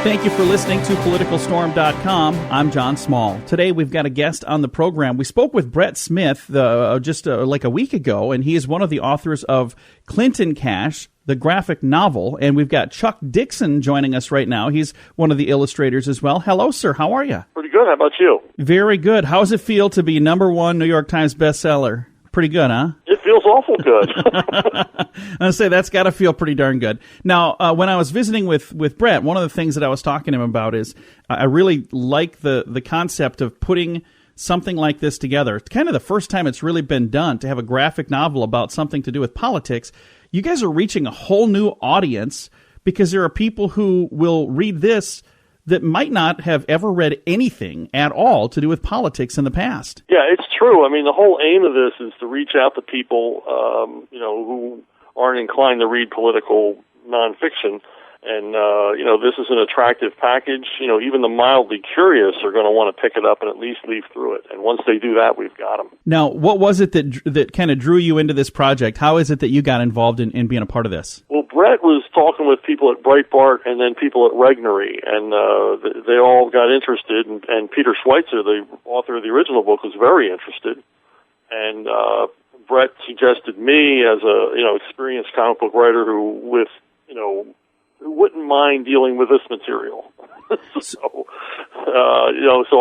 Thank you for listening to PoliticalStorm.com. I'm John Small. Today we've got a guest on the program. We spoke with Brett Smith just like a week ago, and he is one of the authors of Clinton Cash, the graphic novel, and we've got Chuck Dixon joining us right now. He's one of the illustrators as well. Hello, sir. How are you? Pretty good. How about you? Very good. How does it feel to be #1 New York Times bestseller? Pretty good, huh? It feels awful good. I'll say that's got to feel pretty darn good. Now, when I was visiting with Brett, one of the things that I was talking to him about is I really like the concept of putting something like this together. It's kind of the first time it's really been done to have a graphic novel about something to do with politics. You guys are reaching a whole new audience because there are people who will read this that might not have ever read anything at all to do with politics in the past. Yeah, it's true. I mean, the whole aim of this is to reach out to people, who aren't inclined to read political nonfiction. And, this is an attractive package. Even the mildly curious are going to want to pick it up and at least leaf through it. And once they do that, we've got them. Now, what was it that kind of drew you into this project? How is it that you got involved in being a part of this? Well, Brett was talking with people at Breitbart and then people at Regnery, and they all got interested. And Peter Schweitzer, the author of the original book, was very interested. And Brett suggested me as a experienced comic book writer who wouldn't mind dealing with this material. So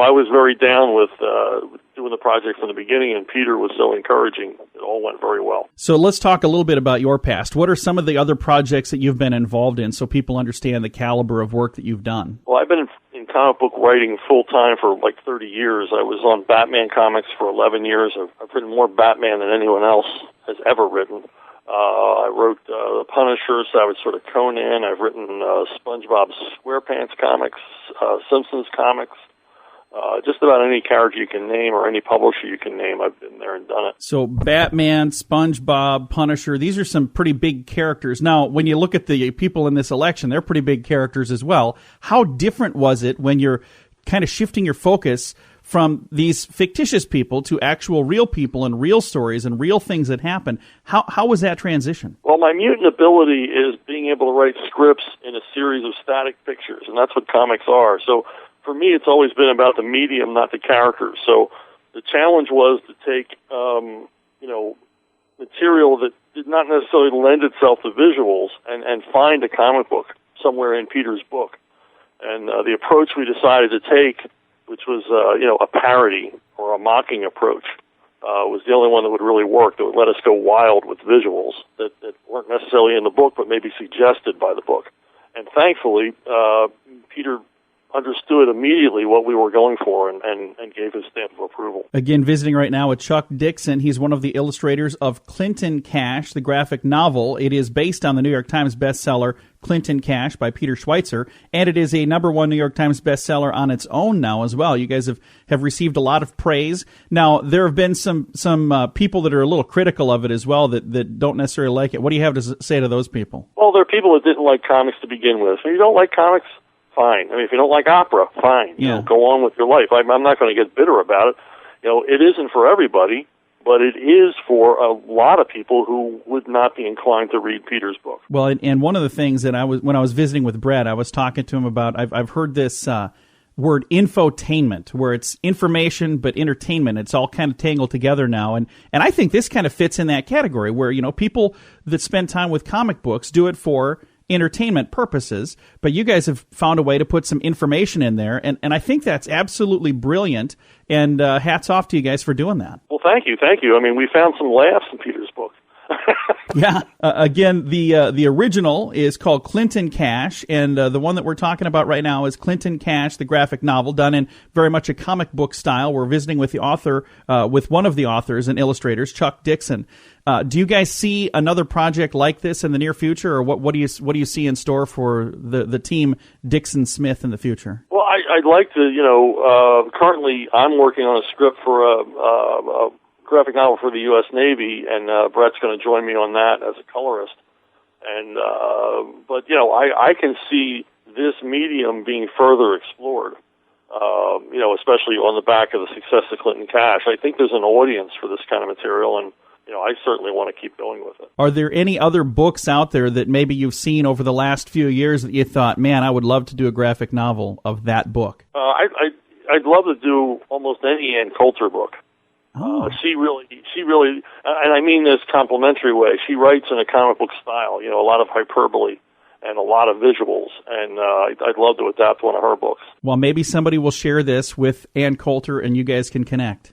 I was very down with doing the project from the beginning, and Peter was so encouraging. It all went very well. So let's talk a little bit about your past. What are some of the other projects that you've been involved in so people understand the caliber of work that you've done? Well, I've been in comic book writing full-time for like 30 years. I was on Batman comics for 11 years. I've written more Batman than anyone else has ever written. I wrote The Punisher, Savage Sword of Conan. I've written SpongeBob SquarePants comics, Simpsons comics. Just about any character you can name or any publisher you can name, I've been there and done it. So Batman, SpongeBob, Punisher, these are some pretty big characters. Now, when you look at the people in this election, they're pretty big characters as well. How different was it when you're kind of shifting your focus from these fictitious people to actual real people and real stories and real things that happen? How was that transition? Well, my mutant ability is being able to write scripts in a series of static pictures, and that's what comics are. So for me, it's always been about the medium, not the characters. So the challenge was to take, material that did not necessarily lend itself to visuals and find a comic book somewhere in Peter's book. And the approach we decided to take, which was, a parody or a mocking approach, was the only one that would really work, that would let us go wild with visuals that weren't necessarily in the book, but maybe suggested by the book. And thankfully, Peter understood immediately what we were going for and gave his stamp of approval. Again, visiting right now with Chuck Dixon. He's one of the illustrators of Clinton Cash, the graphic novel. It is based on the New York Times bestseller Clinton Cash by Peter Schweitzer, and it is a #1 New York Times bestseller on its own now as well. You guys have received a lot of praise. Now, there have been some people that are a little critical of it as well that don't necessarily like it. What do you have to say to those people? Well, there are people that didn't like comics to begin with. If you don't like comics, fine. I mean, if you don't like opera, fine. Yeah. Go on with your life. I'm not going to get bitter about it. It isn't for everybody, but it is for a lot of people who would not be inclined to read Peter's book. Well, and one of the things that when I was visiting with Brett, I was talking to him about, I've heard this word infotainment, where it's information but entertainment. It's all kind of tangled together now, and I think this kind of fits in that category where people that spend time with comic books do it for entertainment purposes, but you guys have found a way to put some information in there, and I think that's absolutely brilliant, and hats off to you guys for doing that. Well, thank you. I mean, we found some laughs in Peter's book. Yeah. Again, the original is called Clinton Cash, and the one that we're talking about right now is Clinton Cash, the graphic novel, done in very much a comic book style. We're visiting with the author, with one of the authors and illustrators, Chuck Dixon. Do you guys see another project like this in the near future, or what do you see in store for the team Dixon Smith in the future? Well, I'd like to, currently I'm working on a script for a graphic novel for the U.S. Navy, and Brett's going to join me on that as a colorist. And but I can see this medium being further explored. Especially on the back of the success of Clinton Cash. I think there's an audience for this kind of material, and I certainly want to keep going with it. Are there any other books out there that maybe you've seen over the last few years that you thought, man, I would love to do a graphic novel of that book? I'd love to do almost any Ann Coulter book. Oh. She really, and I mean this complimentary way, she writes in a comic book style, a lot of hyperbole and a lot of visuals, and I'd love to adapt one of her books. Well, maybe somebody will share this with Ann Coulter and you guys can connect.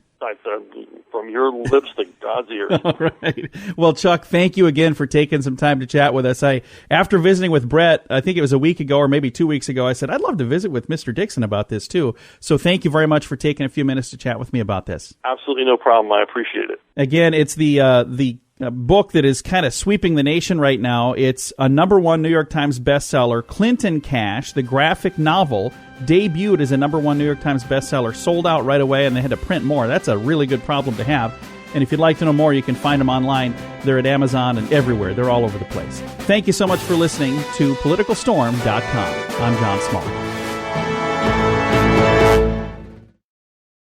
From your lips to God's ears. All right. Well, Chuck, thank you again for taking some time to chat with us. After visiting with Brett, I think it was a week ago or maybe 2 weeks ago, I said, I'd love to visit with Mr. Dixon about this too. So thank you very much for taking a few minutes to chat with me about this. Absolutely no problem. I appreciate it. Again, it's the book that is kind of sweeping the nation right now. It's a #1 New York Times bestseller, Clinton Cash, the graphic novel, debuted as a #1 New York Times bestseller, sold out right away, and they had to print more. That's a really good problem to have. And if you'd like to know more, you can find them online. They're at Amazon and everywhere. They're all over the place. Thank you so much for listening to PoliticalStorm.com. I'm John Small.